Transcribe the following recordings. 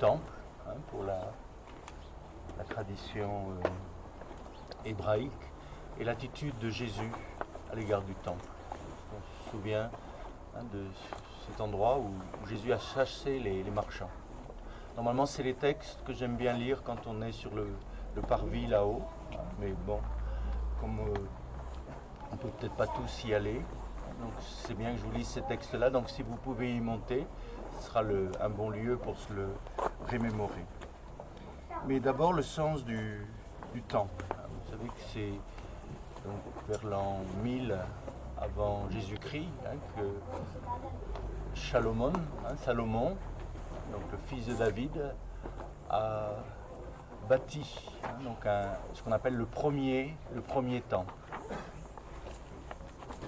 temple, pour la tradition hébraïque, et l'attitude de Jésus à l'égard du temple. On se souvient de cet endroit où Jésus a chassé les marchands. Normalement, c'est les textes que j'aime bien lire quand on est sur le parvis là-haut, mais bon, comme on peut peut-être pas tous y aller, donc c'est bien que je vous lise ces textes-là, donc si vous pouvez y monter, ce sera un bon lieu pour se le remémorer. Mais d'abord, le sens du temple. Vous savez que c'est donc vers l'an 1000 avant Jésus-Christ que Salomon, donc le fils de David, a bâti donc ce qu'on appelle le premier temple.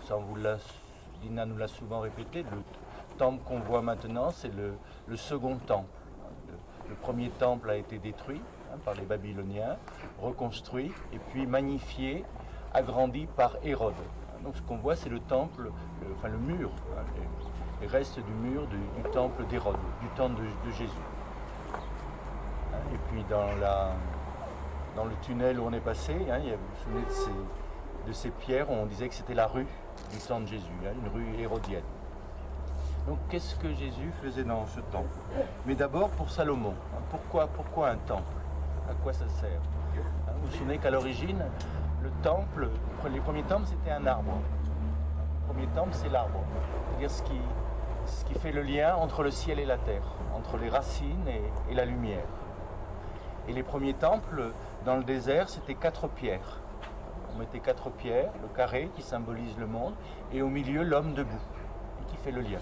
Ça, Lina nous l'a souvent répété, le temple qu'on voit maintenant, c'est le second temple. Le premier temple a été détruit par les Babyloniens, reconstruit et puis magnifié, agrandi par Hérode. Donc ce qu'on voit, c'est le temple, le mur, les restes du mur du temple d'Hérode, du temple de Jésus. Et puis dans le tunnel où on est passé, vous vous souvenez de ces pierres, on disait que c'était la rue du temple de Jésus, une rue hérodienne. Donc qu'est-ce que Jésus faisait dans ce temple? Mais d'abord pour Salomon. Pourquoi un temple? À quoi ça sert? Vous vous souvenez qu'à l'origine, le temple, les premiers temples, c'était un arbre. Le premier temple, c'est l'arbre. C'est-à-dire ce qui fait le lien entre le ciel et la terre, entre les racines et la lumière. Et les premiers temples, dans le désert, c'était 4 pierres. On mettait 4 pierres, le carré qui symbolise le monde, et au milieu, l'homme debout, qui fait le lien.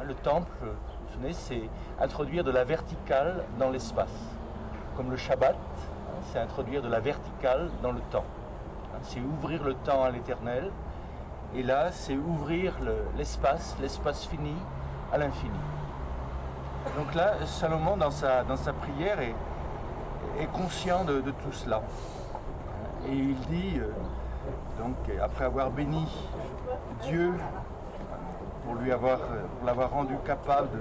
Le temple, vous vous souvenez, c'est introduire de la verticale dans l'espace. Comme le Shabbat, c'est introduire de la verticale dans le temps. C'est ouvrir le temps à l'éternel. Et là, c'est ouvrir l'espace fini à l'infini. Donc là, Salomon, dans sa prière, est conscient de tout cela. Et il dit, donc, après avoir béni Dieu, pour l'avoir rendu capable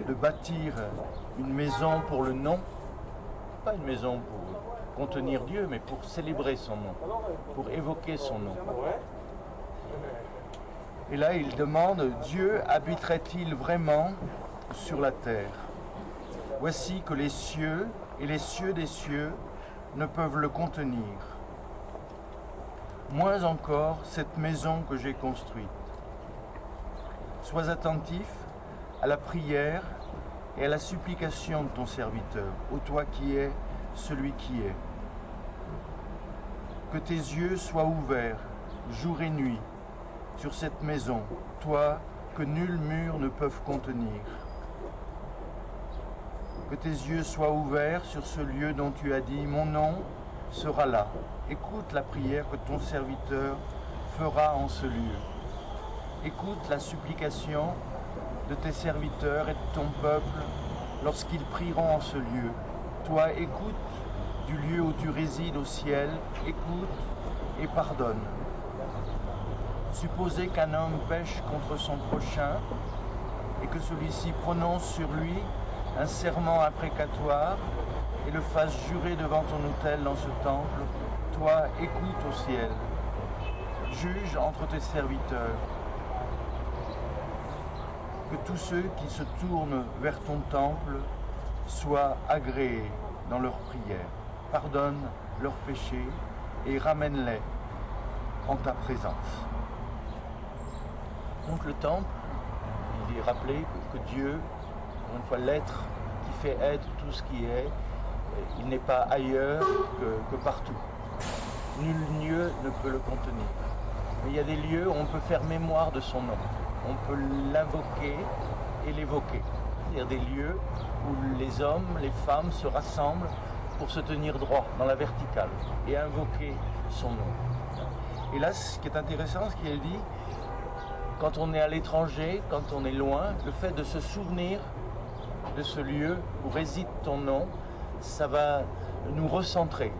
de bâtir une maison pour le nom, pas une maison pour contenir Dieu, mais pour célébrer son nom, pour évoquer son nom. Et là, il demande, Dieu habiterait-il vraiment sur la terre? Voici que les cieux et les cieux des cieux ne peuvent le contenir. Moins encore cette maison que j'ai construite. Sois attentif à la prière et à la supplication de ton serviteur, ô toi qui es celui qui est. Que tes yeux soient ouverts, jour et nuit, sur cette maison, toi que nul mur ne peuvent contenir. Que tes yeux soient ouverts sur ce lieu dont tu as dit, mon nom sera là. Écoute la prière que ton serviteur fera en ce lieu. Écoute la supplication de tes serviteurs et de ton peuple lorsqu'ils prieront en ce lieu. Toi, écoute du lieu où tu résides au ciel, écoute et pardonne. Supposez qu'un homme pêche contre son prochain et que celui-ci prononce sur lui un serment imprécatoire et le fasse jurer devant ton autel dans ce temple, toi, écoute au ciel. Juge entre tes serviteurs. Que tous ceux qui se tournent vers ton temple soient agréés dans leurs prières. Pardonne leurs péchés et ramène-les en ta présence. Donc le temple, il est rappelé que Dieu, encore une fois l'être qui fait être tout ce qui est, il n'est pas ailleurs que partout. Nul lieu ne peut le contenir. Mais il y a des lieux où on peut faire mémoire de son nom. On peut l'invoquer et l'évoquer. C'est-à-dire des lieux où les hommes, les femmes se rassemblent pour se tenir droit dans la verticale et invoquer son nom. Et là, ce qui est intéressant, ce qu'il dit, quand on est à l'étranger, quand on est loin, le fait de se souvenir de ce lieu où réside ton nom, ça va nous recentrer,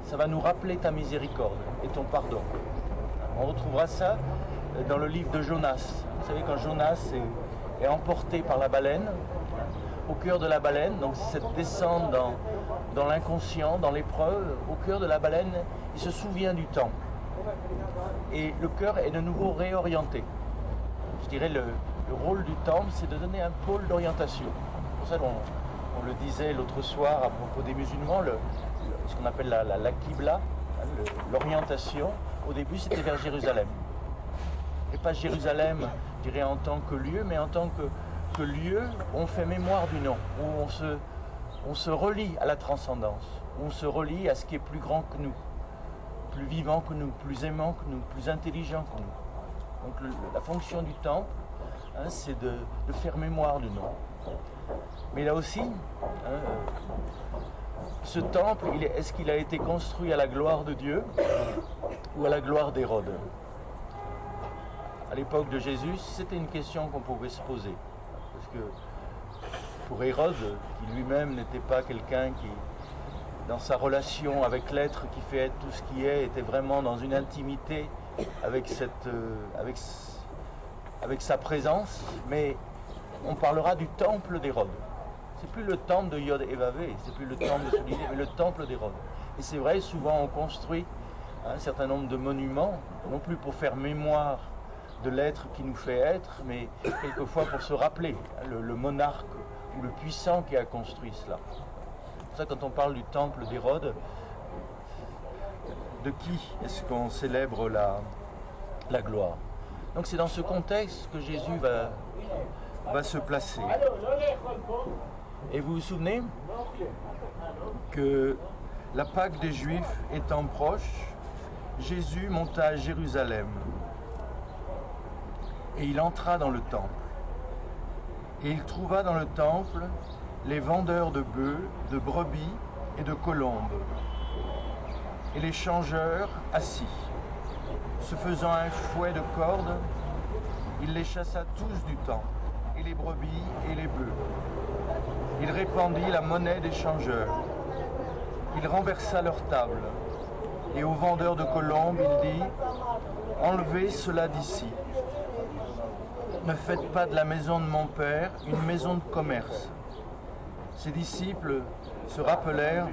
ça va nous rappeler ta miséricorde et ton pardon. On retrouvera ça dans le livre de Jonas. Vous savez, quand Jonas est emporté par la baleine, au cœur de la baleine, donc cette descente dans l'inconscient, dans l'épreuve, au cœur de la baleine, il se souvient du temple. Et le cœur est de nouveau réorienté. Je dirais le rôle du temple, c'est de donner un pôle d'orientation. C'est pour ça qu'on le disait l'autre soir à propos des musulmans, ce qu'on appelle la Qibla, l'orientation, au début c'était vers Jérusalem. Et pas Jérusalem, je dirais en tant que lieu, mais en tant que lieu où on fait mémoire du nom, où on se relie à la transcendance, où on se relie à ce qui est plus grand que nous, plus vivant que nous, plus aimant que nous, plus intelligent que nous. Donc la fonction du temple, c'est de faire mémoire du nom. Mais là aussi, ce temple, est-ce qu'il a été construit à la gloire de Dieu ou à la gloire d'Hérode? À l'époque de Jésus, c'était une question qu'on pouvait se poser. Parce que pour Hérode, qui lui-même n'était pas quelqu'un qui, dans sa relation avec l'être qui fait être tout ce qui est, était vraiment dans une intimité avec sa présence, mais on parlera du temple d'Hérode. C'est plus le temple de Yod et Vavé, c'est plus le temple de celui-là, mais le temple d'Hérode. Et c'est vrai, souvent on construit un certain nombre de monuments, non plus pour faire mémoire de l'être qui nous fait être, mais quelquefois pour se rappeler le monarque ou le puissant qui a construit cela. C'est pour ça quand on parle du temple d'Hérode, de qui est-ce qu'on célèbre la gloire? Donc c'est dans ce contexte que Jésus va se placer. Et vous vous souvenez que la Pâque des Juifs étant proche, Jésus monta à Jérusalem et il entra dans le temple. Et il trouva dans le temple les vendeurs de bœufs, de brebis et de colombes, et les changeurs assis. Se faisant un fouet de cordes, il les chassa tous du temple, et les brebis et les bœufs. Il répandit la monnaie des changeurs. Il renversa leur table. Et aux vendeurs de colombes, il dit « Enlevez cela d'ici. Ne faites pas de la maison de mon Père une maison de commerce. » Ses disciples se rappelèrent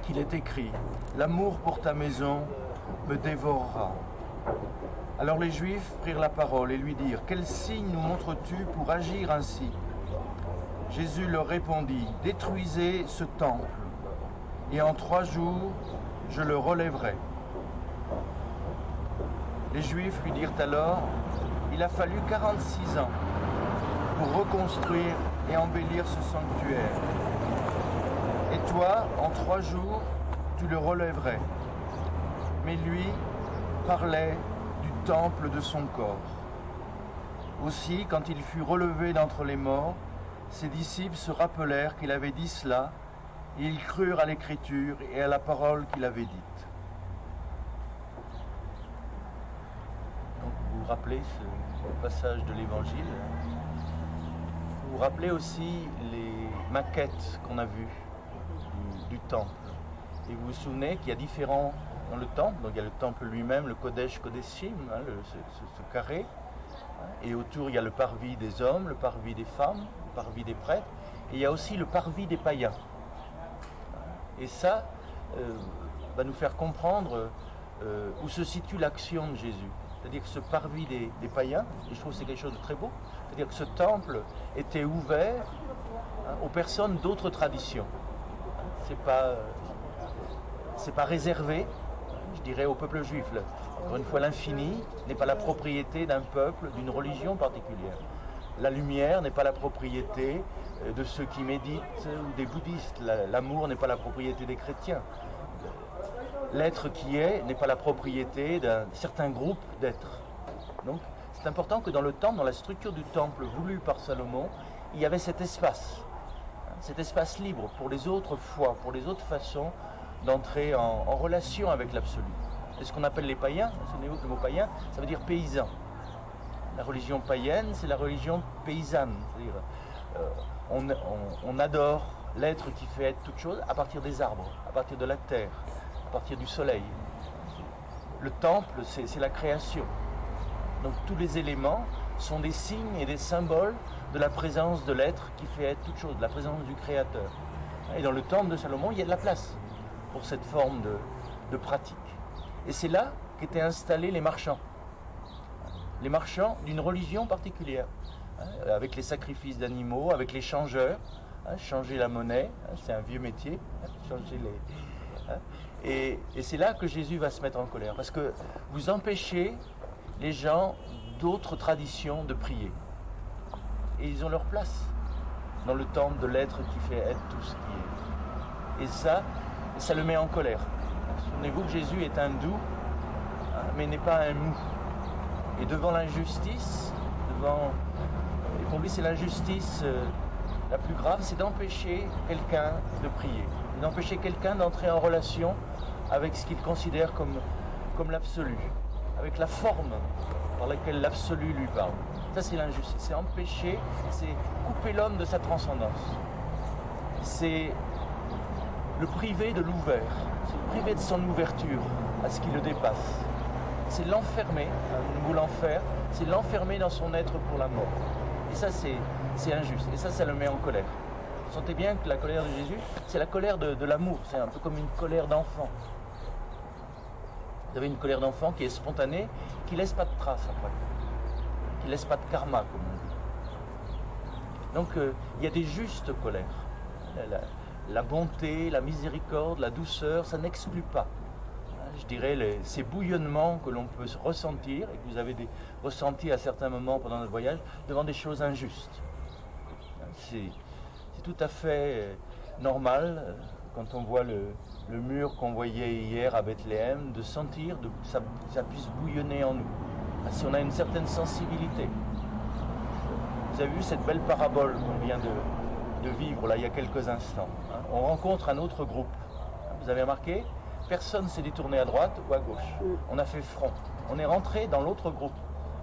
qu'il est écrit « L'amour pour ta maison me dévorera. » Alors les Juifs prirent la parole et lui dirent « Quel signe nous montres-tu pour agir ainsi ?» Jésus leur répondit « Détruisez ce temple, et en 3 jours, je le relèverai. » Les Juifs lui dirent alors « Il a fallu 46 ans pour reconstruire et embellir ce sanctuaire. Et toi, en 3 jours, tu le relèverais. » Mais lui parlait du temple de son corps. Aussi, quand il fut relevé d'entre les morts, ses disciples se rappelèrent qu'il avait dit cela, et ils crurent à l'écriture et à la parole qu'il avait dite. Donc vous vous rappelez ce passage de l'Évangile. Vous vous rappelez aussi les maquettes qu'on a vues du temple. Et vous vous souvenez qu'il y a différents dans le temple. Donc il y a le temple lui-même, le Kodesh Kodeshim, ce carré. Et autour il y a le parvis des hommes, le parvis des femmes, le parvis des prêtres. Et il y a aussi le parvis des païens. Et ça va nous faire comprendre où se situe l'action de Jésus. C'est-à-dire que ce parvis des païens, et je trouve que c'est quelque chose de très beau, c'est-à-dire que ce temple était ouvert aux personnes d'autres traditions. C'est pas réservé, je dirais, au peuple juif. Encore une fois, l'infini n'est pas la propriété d'un peuple, d'une religion particulière. La lumière n'est pas la propriété de ceux qui méditent ou des bouddhistes. L'amour n'est pas la propriété des chrétiens. L'être qui est n'est pas la propriété d'un certain groupe d'êtres. Donc c'est important que dans le temple, dans la structure du temple voulu par Salomon, il y avait cet espace libre pour les autres foi, pour les autres façons d'entrer en relation avec l'absolu. Et ce qu'on appelle les païens, le mot païen, ça veut dire paysan. La religion païenne, c'est la religion paysanne. C'est-à-dire, on adore l'être qui fait être toute chose à partir des arbres, à partir de la terre, à partir du soleil. Le temple, c'est la création. Donc tous les éléments sont des signes et des symboles de la présence de l'être qui fait être toute chose, de la présence du Créateur. Et dans le temple de Salomon, il y a de la place pour cette forme de pratique. Et c'est là qu'étaient installés les marchands d'une religion particulière, avec les sacrifices d'animaux, avec les changeurs, changer la monnaie, c'est un vieux métier, changer les... Et c'est là que Jésus va se mettre en colère, parce que vous empêchez les gens d'autres traditions de prier. Et ils ont leur place dans le temple de l'être qui fait être tout ce qui est. Et ça le met en colère. Souvenez-vous que Jésus est un doux, mais n'est pas un mou. Et devant l'injustice, et pour lui c'est l'injustice la plus grave, c'est d'empêcher quelqu'un de prier, d'empêcher quelqu'un d'entrer en relation avec ce qu'il considère comme l'absolu, avec la forme par laquelle l'absolu lui parle. Ça c'est l'injustice, c'est empêcher, c'est couper l'homme de sa transcendance. C'est le priver de l'ouvert, c'est le priver de son ouverture à ce qui le dépasse. C'est l'enfermer, le mot l'enfer, c'est l'enfermer dans son être pour la mort. Et ça c'est injuste, et ça le met en colère. Vous sentez bien que la colère de Jésus, c'est la colère de l'amour, c'est un peu comme une colère d'enfant. Vous avez une colère d'enfant qui est spontanée, qui ne laisse pas de traces après, qui ne laisse pas de karma, comme on dit. Donc il y a des justes colères. La bonté, la miséricorde, la douceur, ça n'exclut pas. Je dirais ces bouillonnements que l'on peut ressentir, et que vous avez ressentis à certains moments pendant notre voyage, devant des choses injustes. C'est tout à fait normal, quand on voit le mur qu'on voyait hier à Bethléem, de sentir que ça puisse bouillonner en nous, si on a une certaine sensibilité. Vous avez vu cette belle parabole qu'on vient de vivre là il y a quelques instants. On rencontre un autre groupe. Vous avez remarqué ? Personne ne s'est détourné à droite ou à gauche. On a fait front. On est rentré dans l'autre groupe.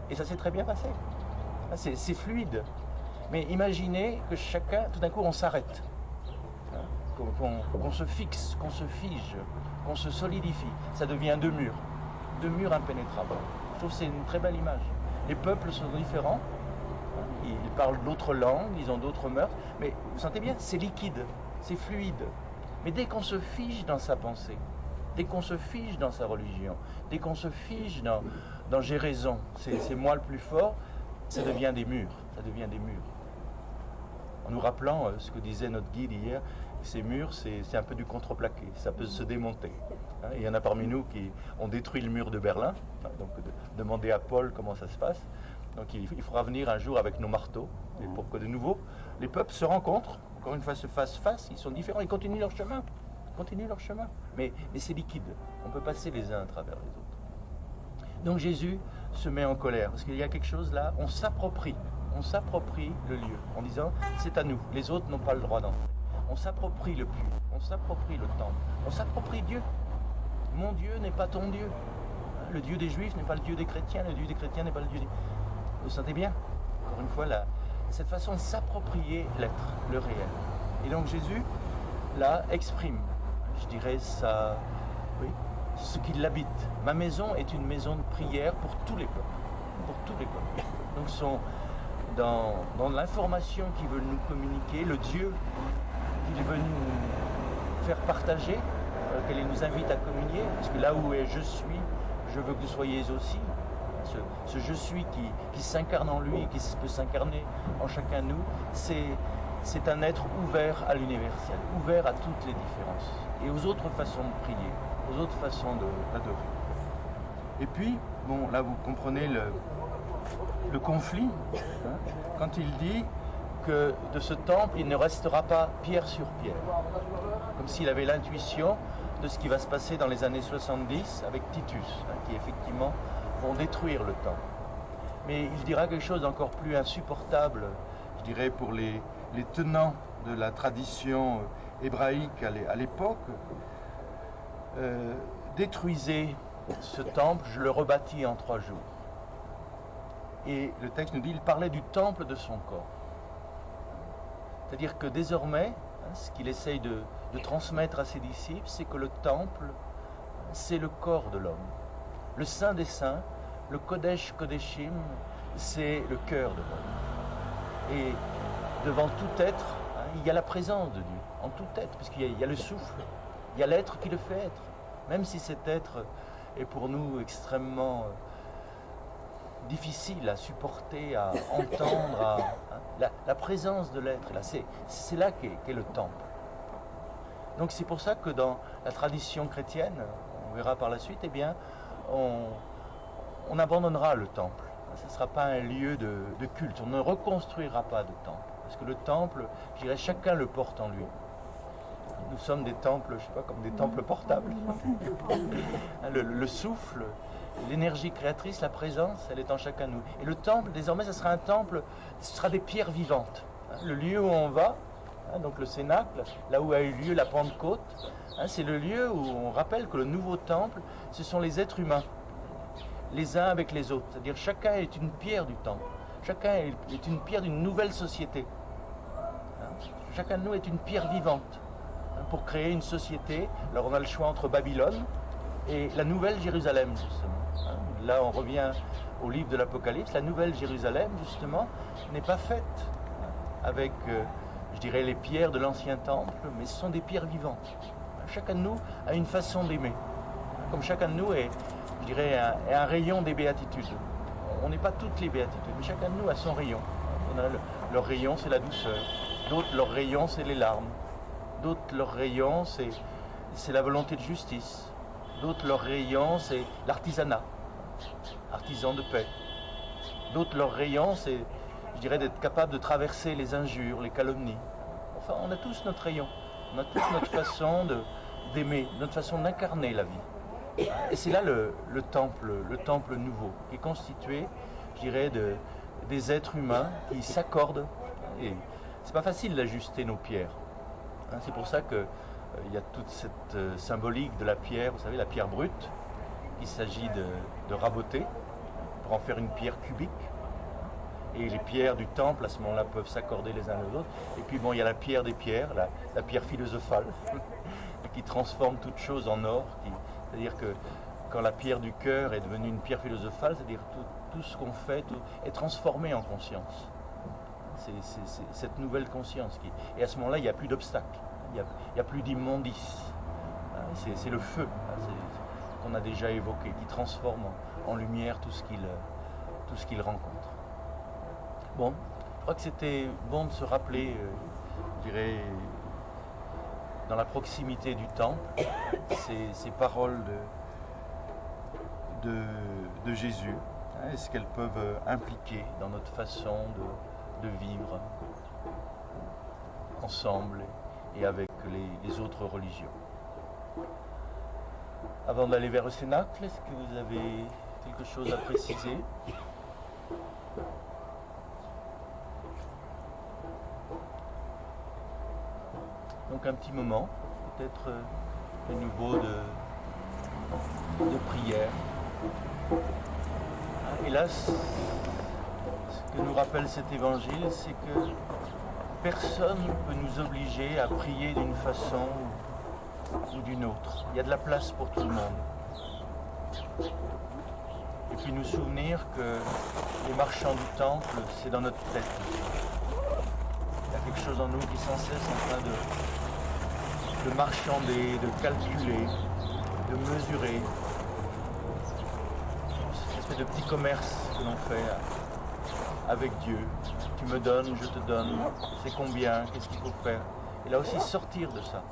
Et ça s'est très bien passé. C'est fluide. Mais imaginez que chacun, tout d'un coup, on s'arrête. Qu'on se fixe, qu'on se fige, qu'on se solidifie. Ça devient deux murs impénétrables. Je trouve que c'est une très belle image. Les peuples sont différents. Ils parlent d'autres langues, ils ont d'autres mœurs. Mais vous sentez bien, c'est liquide, c'est fluide. Mais dès qu'on se fige dans sa pensée, dès qu'on se fige dans sa religion, dès qu'on se fige dans j'ai raison, c'est moi le plus fort, ça devient des murs, En nous rappelant ce que disait notre guide hier, ces murs, c'est un peu du contreplaqué, ça peut se démonter. Il y en a parmi nous qui ont détruit le mur de Berlin, donc demandez à Paul comment ça se passe. Donc il faudra venir un jour avec nos marteaux, et pour que de nouveau les peuples se rencontrent, encore une fois se fassent face, ils sont différents, ils continuent leur chemin. Mais c'est liquide, on peut passer les uns à travers les autres. Donc Jésus se met en colère, parce qu'il y a quelque chose là, on s'approprie le lieu, en disant c'est à nous, les autres n'ont pas le droit d'entrer. On s'approprie le puits, on s'approprie le temple, on s'approprie Dieu. Mon Dieu n'est pas ton Dieu. Le Dieu des Juifs n'est pas le Dieu des chrétiens, le Dieu des chrétiens n'est pas le Dieu des... Vous sentez bien, encore une fois, cette façon de s'approprier l'être, le réel. Et donc Jésus, là, exprime, je dirais, ce qui l'habite. Ma maison est une maison de prière pour tous les peuples. Donc dans l'information qu'il veut nous communiquer, le Dieu qu'il veut nous faire partager, auquel il nous invite à communier, parce que là où est je suis, je veux que vous soyez aussi. Ce je suis qui s'incarne en lui, qui peut s'incarner en chacun de nous, c'est un être ouvert à l'universel, ouvert à toutes les différences et aux autres façons de prier, aux autres façons d'adorer. Et puis, bon, là vous comprenez le conflit, quand il dit que de ce temple, il ne restera pas pierre sur pierre, comme s'il avait l'intuition de ce qui va se passer dans les années 70 avec Titus, qui effectivement vont détruire le temple. Mais il dira quelque chose d'encore plus insupportable, je dirais, pour les tenants de la tradition hébraïque à l'époque. Détruisez ce temple, je le rebâtis en 3 jours. Et le texte nous dit, il parlait du temple de son corps. C'est-à-dire que désormais, ce qu'il essaye de transmettre à ses disciples, c'est que le temple, c'est le corps de l'homme. Le Saint des Saints, le Kodesh Kodeshim, c'est le cœur de l'homme. Et devant tout être, il y a la présence de Dieu, en tout être, puisqu'il y a le souffle, il y a l'être qui le fait être. Même si cet être est pour nous extrêmement difficile à supporter, à entendre, la présence de l'être, c'est là qu'est le temple. Donc c'est pour ça que dans la tradition chrétienne, on verra par la suite, eh bien, on abandonnera le temple. Ce ne sera pas un lieu de culte, on ne reconstruira pas de temple. Parce que le temple, je dirais, chacun le porte en lui. Nous sommes des temples, je ne sais pas, comme des temples portables. Le souffle, l'énergie créatrice, la présence, elle est en chacun de nous. Et le temple, désormais, ce sera un temple, ce sera des pierres vivantes. Le lieu où on va, donc le Cénacle, là où a eu lieu la Pentecôte, c'est le lieu où on rappelle que le nouveau temple, ce sont les êtres humains, les uns avec les autres. C'est-à-dire chacun est une pierre du temple. Chacun est une pierre d'une nouvelle société. Chacun de nous est une pierre vivante pour créer une société. Alors on a le choix entre Babylone et la nouvelle Jérusalem, justement. Là on revient au livre de l'Apocalypse. La nouvelle Jérusalem, justement, n'est pas faite avec, je dirais, les pierres de l'ancien temple, mais ce sont des pierres vivantes. Chacun de nous a une façon d'aimer. Comme chacun de nous est, je dirais, un rayon des béatitudes. On n'est pas toutes les béatitudes, mais chacun de nous a son rayon. On a leur rayon, c'est la douceur. D'autres, leur rayon, c'est les larmes. D'autres, leur rayon, c'est la volonté de justice. D'autres, leur rayon, c'est l'artisanat, artisan de paix. D'autres, leur rayon, c'est, je dirais, d'être capable de traverser les injures, les calomnies. Enfin, on a tous notre rayon. On a tous notre façon d'aimer, notre façon d'incarner la vie. Et c'est là le temple nouveau, qui est constitué, je dirais, des êtres humains qui s'accordent. Et c'est pas facile d'ajuster nos pierres. C'est pour ça qu'il y a toute cette symbolique de la pierre, vous savez, la pierre brute, qu'il s'agit de raboter pour en faire une pierre cubique. Et les pierres du temple, à ce moment-là, peuvent s'accorder les uns les autres. Et puis bon, il y a la pierre des pierres, la pierre philosophale, qui transforme toute chose en or. C'est-à-dire que quand la pierre du cœur est devenue une pierre philosophale, c'est-à-dire tout ce qu'on fait est transformé en conscience. C'est cette nouvelle conscience. Et à ce moment-là, il n'y a plus d'obstacles, il n'y a plus d'immondice. C'est le feu qu'on a déjà évoqué, qui transforme en lumière tout ce qu'il rencontre. Bon, je crois que c'était bon de se rappeler, je dirais, dans la proximité du temple, ces paroles de Jésus, et ce qu'elles peuvent impliquer dans notre façon de vivre ensemble et avec les autres religions. Avant d'aller vers le Cénacle, est-ce que vous avez quelque chose à préciser ? Donc un petit moment, peut-être de nouveau de prière. Et là, ce que nous rappelle cet évangile, c'est que personne ne peut nous obliger à prier d'une façon ou d'une autre. Il y a de la place pour tout le monde. Et puis nous souvenir que les marchands du temple, c'est dans notre tête. Il y a quelque chose en nous qui est sans cesse en train de marchander, de calculer, de mesurer. Cette espèce de petit commerce que l'on fait avec Dieu. Tu me donnes, je te donne, c'est combien, qu'est-ce qu'il faut faire. Et là aussi sortir de ça.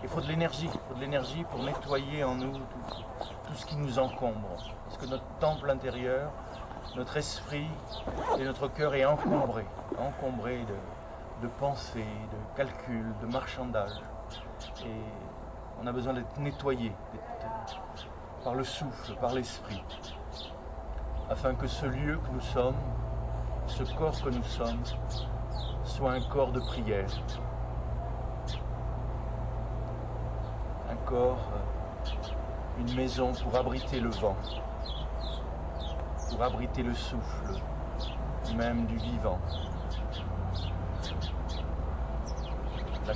Il faut de l'énergie pour nettoyer en nous tout ce qui nous encombre. Parce que notre temple intérieur, notre esprit et notre cœur est encombré de pensées, de calculs, de marchandage. Et on a besoin d'être nettoyé par le souffle, par l'esprit, afin que ce lieu que nous sommes, ce corps que nous sommes, soit un corps de prière. Un corps, une maison pour abriter le vent, pour abriter le souffle, même du vivant. La